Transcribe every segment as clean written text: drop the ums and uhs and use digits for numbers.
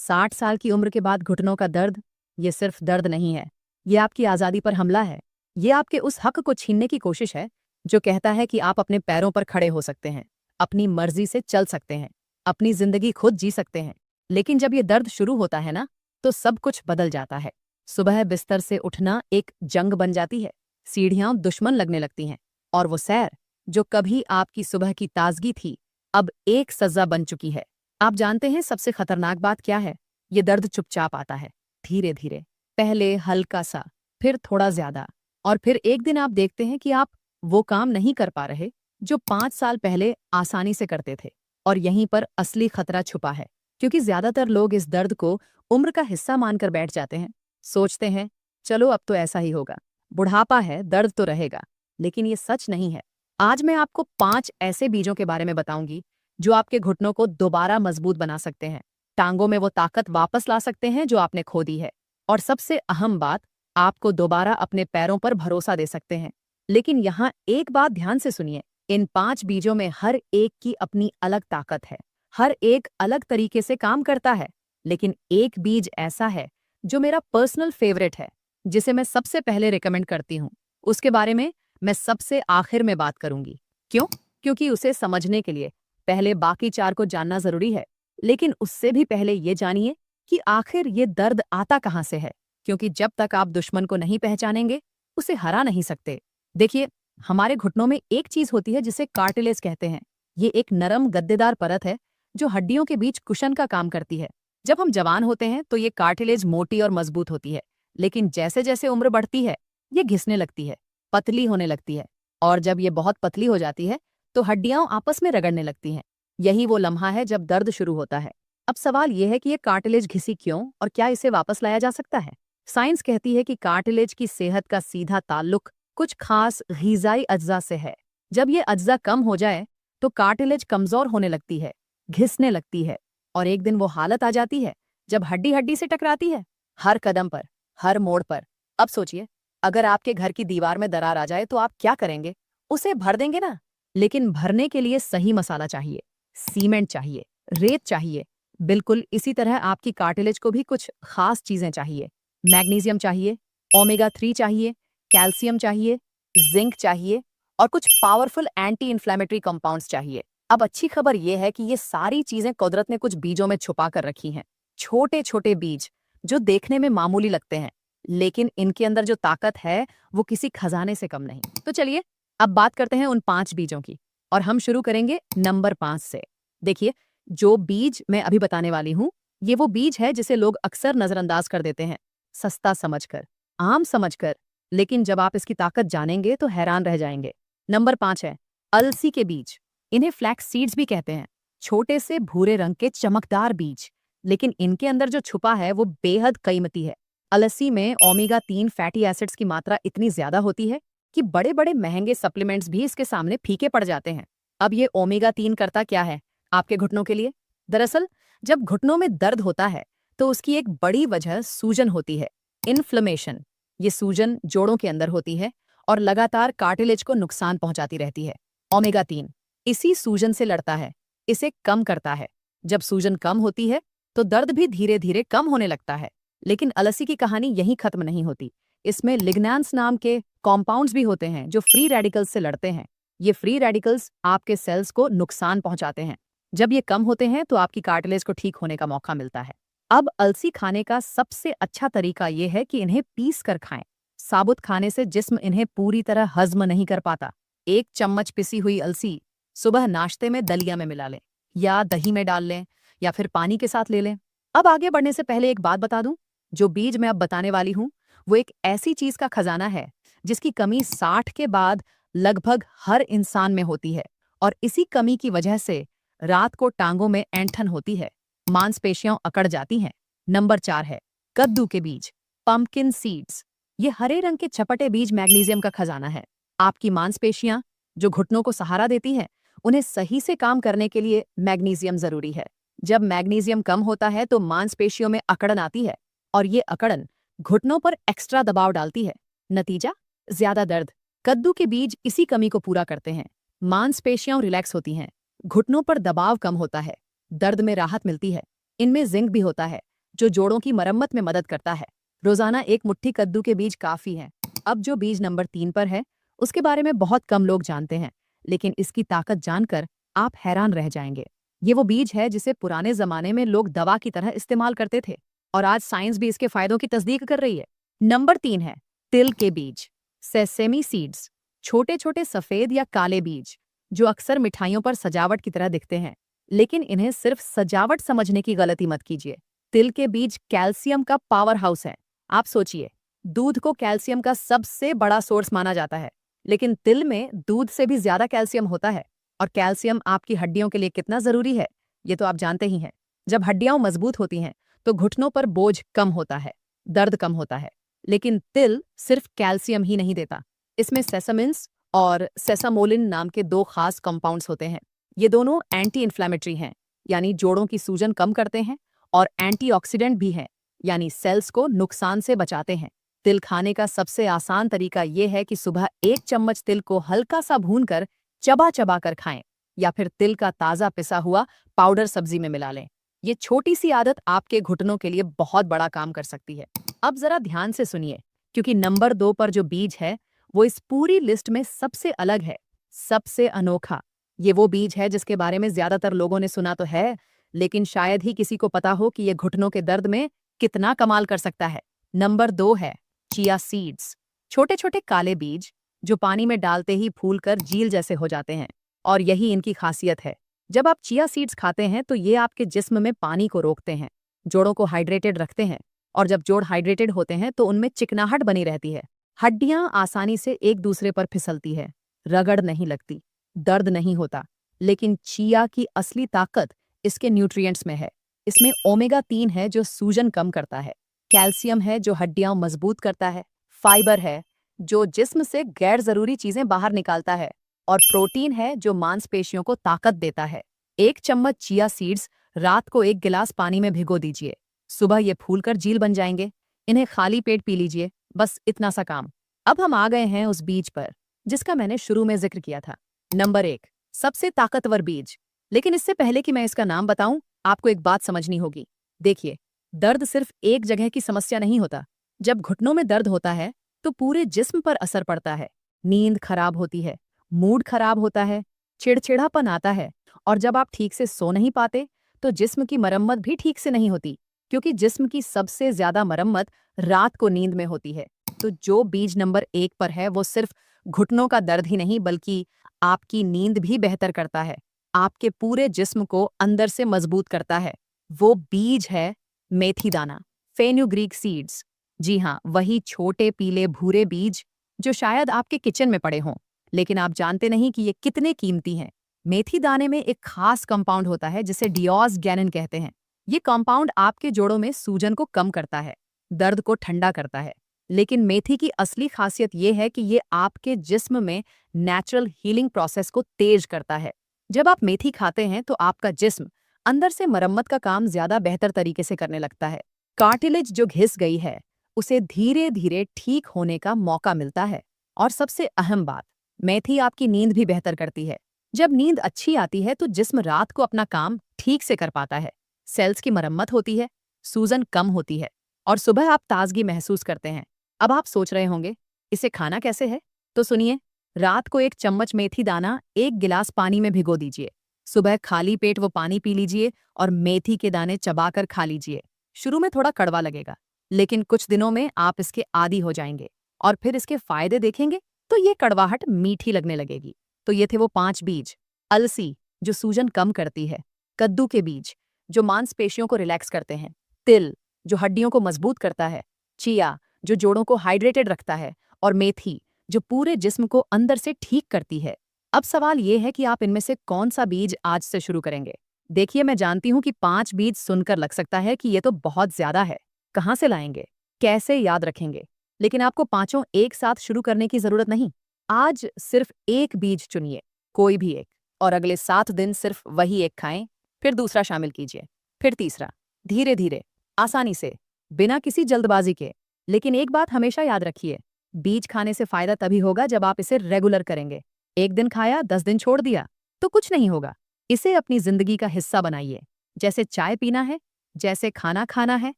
60 साल की उम्र के बाद घुटनों का दर्द, ये सिर्फ दर्द नहीं है, ये आपकी आज़ादी पर हमला है। ये आपके उस हक को छीनने की कोशिश है जो कहता है कि आप अपने पैरों पर खड़े हो सकते हैं, अपनी मर्जी से चल सकते हैं, अपनी जिंदगी खुद जी सकते हैं। लेकिन जब ये दर्द शुरू होता है ना, तो सब कुछ बदल जाता है। सुबह बिस्तर से उठना एक जंग बन जाती है, सीढ़ियां दुश्मन लगने लगती हैं, और वो सैर जो कभी आपकी सुबह की ताजगी थी, अब एक सजा बन चुकी है। आप जानते हैं सबसे खतरनाक बात क्या है? ये दर्द चुपचाप आता है, धीरे धीरे, पहले हल्का सा, फिर थोड़ा ज्यादा, और फिर एक दिन आप देखते हैं कि आप वो काम नहीं कर पा रहे जो 5 साल पहले आसानी से करते थे। और यहीं पर असली खतरा छुपा है, क्योंकि ज्यादातर लोग इस दर्द को उम्र का हिस्सा मानकर बैठ जाते हैं। सोचते हैं, चलो अब तो ऐसा ही होगा, बुढ़ापा है, दर्द तो रहेगा। लेकिन ये सच नहीं है। आज मैं आपको 5 ऐसे बीजों के बारे में बताऊंगी जो आपके घुटनों को दोबारा मजबूत बना सकते हैं, टांगों में वो ताकत वापस ला सकते हैं जो आपने खो दी है, और सबसे अहम बात, आपको दोबारा अपने पैरों पर भरोसा दे सकते हैं। लेकिन यहाँ एक बात ध्यान से सुनिए, इन 5 बीजों में हर एक की अपनी अलग ताकत है, हर एक अलग तरीके से काम करता है। लेकिन एक बीज ऐसा है जो मेरा पर्सनल फेवरेट है, जिसे मैं सबसे पहले रिकमेंड करती हूँ। उसके बारे में मैं सबसे आखिर में बात करूंगी। क्यों? क्योंकि उसे समझने के लिए पहले बाकी 4 को जानना जरूरी है। लेकिन उससे भी पहले ये जानिए कि आखिर ये दर्द आता कहाँ से है, क्योंकि जब तक आप दुश्मन को नहीं पहचानेंगे, उसे हरा नहीं सकते। देखिए, हमारे घुटनों में एक चीज होती है जिसे कार्टिलेज कहते हैं। ये एक नरम गद्देदार परत है जो हड्डियों के बीच कुशन का काम करती है। जब हम जवान होते हैं तो ये कार्टिलेज मोटी और मजबूत होती है, लेकिन जैसे जैसे उम्र बढ़ती है, ये घिसने लगती है, पतली होने लगती है, और जब ये बहुत पतली हो जाती है तो हड्डियां आपस में रगड़ने लगती हैं। यही वो लम्हा है जब दर्द शुरू होता है। अब सवाल यह है कि ये कार्टिलेज घिसी क्यों और क्या इसे वापस लाया जा सकता है? साइंस कहती है कि कार्टिलेज की सेहत का सीधा ताल्लुक कुछ खास ग़िज़ाई अज्जा से है। जब ये अज्जा कम हो जाए तो कार्टिलेज कमजोर होने लगती है, घिसने लगती है, और एक दिन वो हालत आ जाती है जब हड्डी हड्डी से टकराती है, हर कदम पर, हर मोड़ पर। अब सोचिए, अगर आपके घर की दीवार में दरार आ जाए तो आप क्या करेंगे? उसे भर देंगे ना? लेकिन भरने के लिए सही मसाला चाहिए, सीमेंट चाहिए, रेत चाहिए। बिल्कुल इसी तरह आपकी कार्टिलेज को भी कुछ खास चीजें चाहिए। मैग्नीशियम चाहिए, ओमेगा 3 चाहिए, कैल्शियम चाहिए, जिंक चाहिए, और कुछ पावरफुल एंटी इन्फ्लेमेटरी कंपाउंड्स चाहिए। अब अच्छी खबर यह है कि ये सारी चीजें कुदरत ने कुछ बीजों में छुपा कर रखी हैं। छोटे छोटे बीज जो देखने में मामूली लगते हैं, लेकिन इनके अंदर जो ताकत है वो किसी खजाने से कम नहीं। तो चलिए, अब बात करते हैं उन 5 बीजों की, और हम शुरू करेंगे नंबर 5 से। देखिए, जो बीज मैं अभी बताने वाली हूँ, ये वो बीज है जिसे लोग अक्सर नजरअंदाज कर देते हैं, सस्ता समझकर, आम समझकर। लेकिन जब आप इसकी ताकत जानेंगे तो हैरान रह जाएंगे। नंबर 5 है अलसी के बीज। इन्हें फ्लैक्स सीड्स भी कहते हैं। छोटे से भूरे रंग के चमकदार बीज, लेकिन इनके अंदर जो छुपा है वो बेहद कीमती है। अलसी में ओमेगा 3 फैटी एसिड्स की मात्रा इतनी ज्यादा होती है कि बड़े बड़े महंगे सप्लीमेंट्स भी इसके सामने फीके पड़ जाते हैं। अब ये ओमेगा 3 करता क्या है आपके घुटनों के लिए? दरअसल, जब घुटनों में दर्द होता है तो उसकी एक बड़ी वजह सूजन होती है, इन्फ्लेमेशन। ये सूजन जोड़ों के अंदर होती है और लगातार कार्टिलेज को नुकसान पहुंचाती रहती है। ओमेगा 3 इसी सूजन से लड़ता है, इसे कम करता है। जब सूजन कम होती है तो दर्द भी धीरे धीरे कम होने लगता है। लेकिन अलसी की कहानी यहीं खत्म नहीं होती। इसमें लिग्नैंस नाम के कॉम्पाउंड्स भी होते हैं जो फ्री रेडिकल्स से लड़ते हैं। ये फ्री रेडिकल्स आपके सेल्स को नुकसान पहुंचाते हैं। जब ये कम होते हैं तो आपकी कार्टिलेज को ठीक होने का मौका मिलता है। अब अलसी खाने का सबसे अच्छा तरीका यह है कि इन्हें पीस कर खाएं। साबुत खाने से जिस्म इन्हें पूरी तरह हजम नहीं कर पाता। 1 चम्मच पिसी हुई अलसी सुबह नाश्ते में दलिया में मिला लें, या दही में डाल लें, या फिर पानी के साथ ले लें। अब आगे बढ़ने से पहले एक बात बता दूं, जो बीज मैं अब बताने वाली हूं वो एक ऐसी चीज का खजाना है जिसकी कमी 60 के बाद लगभग हर इंसान में होती है, और इसी कमी की वजह से रात को टांगों में ऐंठन होती है, मांसपेशियां अकड़ जाती हैं। नंबर 4 है कद्दू के बीज, पंपकिन सीड्स। ये हरे रंग के चपटे बीज मैग्नीशियम का खजाना है। आपकी मांसपेशियां जो घुटनों को सहारा देती हैं, उन्हें सही से काम करने के लिए मैग्नीशियम जरूरी है। जब मैग्नीशियम कम होता है तो मांसपेशियों में अकड़न आती है, और ये अकड़न घुटनों पर एक्स्ट्रा दबाव डालती है। नतीजा, ज्यादा दर्द। कद्दू के बीज इसी कमी को पूरा करते हैं। मांसपेशियां रिलैक्स होती हैं, घुटनों पर दबाव कम होता है, दर्द में राहत मिलती है। इनमें जिंक भी होता है जो जोड़ों की मरम्मत में मदद करता है। रोजाना एक मुट्ठी कद्दू के बीज काफी है। अब जो बीज नंबर 3 पर है, उसके बारे में बहुत कम लोग जानते हैं, लेकिन इसकी ताकत जानकर आप हैरान रह जाएंगे। ये वो बीज है जिसे पुराने जमाने में लोग दवा की तरह इस्तेमाल करते थे, और आज साइंस भी इसके फायदों की तस्दीक कर रही है। नंबर 3 है तिल के बीज, सेसेमी सीड्स। छोटे छोटे सफेद या काले बीज जो अक्सर मिठाइयों पर सजावट की तरह दिखते हैं, लेकिन इन्हें सिर्फ सजावट समझने की गलती मत कीजिए। तिल के बीज कैल्शियम का पावर हाउस है। आप सोचिए, दूध को कैल्शियम का सबसे बड़ा सोर्स माना जाता है, लेकिन तिल में दूध से भी ज्यादा कैल्शियम होता है। और कैल्शियम आपकी हड्डियों के लिए कितना जरूरी है, ये तो आप जानते ही हैं। जब हड्डियां मजबूत होती हैं तो घुटनों पर बोझ कम होता है, दर्द कम होता है। लेकिन तिल सिर्फ कैल्शियम ही नहीं देता, इसमें सेसामिन्स और सेसामोलिन नाम के 2 खास कंपाउंड्स होते हैं। ये दोनों एंटी इन्फ्लेमेटरी हैं, यानी जोड़ों की सूजन कम करते हैं, और एंटीऑक्सीडेंट भी हैं, यानी सेल्स को नुकसान से बचाते हैं। तिल खाने का सबसे आसान तरीका यह है कि सुबह 1 चम्मच तिल को हल्का सा भूनकर चबा चबा कर खाएं, या फिर तिल का ताज़ा पिसा हुआ पाउडर सब्जी में मिला लें। ये छोटी सी आदत आपके घुटनों के लिए बहुत बड़ा काम कर सकती है। अब जरा ध्यान से सुनिए, क्योंकि नंबर 2 पर जो बीज है वो इस पूरी लिस्ट में सबसे अलग है, सबसे अनोखा। ये वो बीज है जिसके बारे में ज्यादातर लोगों ने सुना तो है, लेकिन शायद ही किसी को पता हो कि ये घुटनों के दर्द में कितना कमाल कर सकता है। नंबर 2 है चिया सीड्स। छोटे छोटे काले बीज जो पानी में डालते ही फूलकर झील जैसे हो जाते हैं, और यही इनकी खासियत है। जब आप चिया सीड्स खाते हैं तो ये आपके जिस्म में पानी को रोकते हैं, जोड़ों को हाइड्रेटेड रखते हैं, और जब जोड़ हाइड्रेटेड होते हैं तो उनमें चिकनाहट बनी रहती है। हड्डियां आसानी से एक दूसरे पर फिसलती है, रगड़ नहीं लगती, दर्द नहीं होता। लेकिन चिया की असली ताकत इसके न्यूट्रिएंट्स में है। इसमें ओमेगा 3 है जो सूजन कम करता है, कैल्शियम है जो हड्डियां मजबूत करता है, फाइबर है जो जिस्म से गैर जरूरी चीजें बाहर निकालता है, और प्रोटीन है जो मांसपेशियों को ताकत देता है। 1 चम्मच चिया सीड्स रात को 1 गिलास पानी में भिगो दीजिए, सुबह ये फूलकर झील बन जाएंगे। इन्हें खाली पेट पी लीजिए, बस इतना सा काम। अब हम आ गए हैं उस बीज पर जिसका मैंने शुरू में जिक्र किया था। नंबर 1, सबसे ताकतवर बीज। लेकिन इससे पहले कि मैं इसका नाम बताऊं, आपको एक बात समझनी होगी। देखिए, दर्द सिर्फ एक जगह की समस्या नहीं होता। जब घुटनों में दर्द होता है तो पूरे जिस्म पर असर पड़ता है। नींद खराब होती है, मूड खराब होता है, चिड़चिड़ापन आता है, और जब आप ठीक से सो नहीं पाते तो जिस्म की मरम्मत भी ठीक से नहीं होती, क्योंकि जिस्म की सबसे ज्यादा मरम्मत रात को नींद में होती है। तो जो बीज नंबर 1 पर है वो सिर्फ घुटनों का दर्द ही नहीं, बल्कि आपकी नींद भी बेहतर करता है, आपके पूरे जिस्म को अंदर से मजबूत करता है। वो बीज है मेथी दाना, फेन्यूग्रीक सीड्स। जी हाँ, वही छोटे पीले भूरे बीज जो शायद आपके किचन में पड़े हों, लेकिन आप जानते नहीं कि ये कितने कीमती हैं। मेथी दाने में एक खास कंपाउंड होता है जिसे डिओस गैनिन कहते हैं। ये कंपाउंड आपके जोड़ों में सूजन को कम करता है, दर्द को ठंडा करता है। लेकिन मेथी की असली खासियत ये है कि ये आपके जिस्म में नेचुरल हीलिंग प्रोसेस को तेज करता है। जब आप मेथी खाते हैं तो आपका जिस्म अंदर से मरम्मत का काम ज्यादा बेहतर तरीके से करने लगता है। कार्टिलेज जो घिस गई है उसे धीरे धीरे ठीक होने का मौका मिलता है। और सबसे अहम बात, मेथी आपकी नींद भी बेहतर करती है। जब नींद अच्छी आती है तो जिस्म रात को अपना काम ठीक से कर पाता है, सेल्स की मरम्मत होती है, सूजन कम होती है, और सुबह आप ताजगी महसूस करते हैं। अब आप सोच रहे होंगे, इसे खाना कैसे है? तो सुनिए, रात को 1 चम्मच मेथी दाना 1 गिलास पानी में भिगो दीजिए, सुबह खाली पेट वो पानी पी लीजिए और मेथी के दाने चबाकर खा लीजिए। शुरू में थोड़ा कड़वा लगेगा, लेकिन कुछ दिनों में आप इसके आदी हो जाएंगे, और फिर इसके फायदे देखेंगे तो ये कड़वाहट मीठी लगने लगेगी। तो ये थे वो 5 बीज। अलसी जो सूजन कम करती है, कद्दू के बीज जो मांसपेशियों को रिलैक्स करते हैं, तिल जो हड्डियों को मजबूत करता है, चिया जो जोड़ों को हाइड्रेटेड रखता है, और मेथी जो पूरे जिस्म को अंदर से ठीक करती है। अब सवाल ये है कि आप इनमें से कौन सा बीज आज से शुरू करेंगे। देखिए, मैं जानती हूं कि 5 बीज सुनकर लग सकता है कि ये तो बहुत ज्यादा है, कहाँ से लाएंगे, कैसे याद रखेंगे। लेकिन आपको पांचों एक साथ शुरू करने की जरूरत नहीं। आज सिर्फ एक बीज चुनिए, कोई भी एक, और अगले 7 दिन सिर्फ वही एक खाएं, फिर दूसरा शामिल कीजिए, फिर तीसरा, धीरे धीरे, आसानी से, बिना किसी जल्दबाजी के। लेकिन एक बात हमेशा याद रखिए, बीज खाने से फायदा तभी होगा जब आप इसे रेगुलर करेंगे। 1 दिन खाया, 10 दिन छोड़ दिया तो कुछ नहीं होगा। इसे अपनी जिंदगी का हिस्सा बनाइए, जैसे चाय पीना है, जैसे खाना खाना है,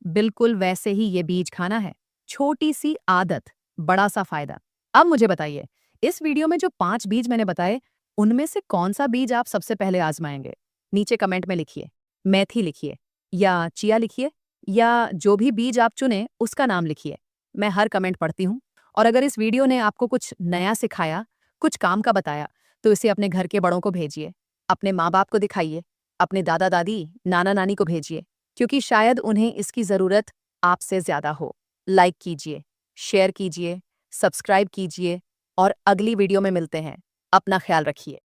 बिल्कुल वैसे ही ये बीज खाना है। छोटी सी आदत, बड़ा सा फायदा। अब मुझे बताइए, इस वीडियो में जो 5 बीज मैंने बताए, उनमें से कौन सा बीज आप सबसे पहले आजमाएंगे? नीचे कमेंट में लिखिए। मेथी लिखिए, या चिया लिखिए, या जो भी बीज आप चुने उसका नाम लिखिए। मैं हर कमेंट पढ़ती हूँ। और अगर इस वीडियो ने आपको कुछ नया सिखाया, कुछ काम का बताया, तो इसे अपने घर के बड़ों को भेजिए, अपने माँ बाप को दिखाइए, अपने दादा दादी, नाना नानी को भेजिए, क्योंकि शायद उन्हें इसकी ज़रूरत आपसे ज़्यादा हो। लाइक कीजिए, शेयर कीजिए, सब्सक्राइब कीजिए और अगली वीडियो में मिलते हैं। अपना ख्याल रखिए।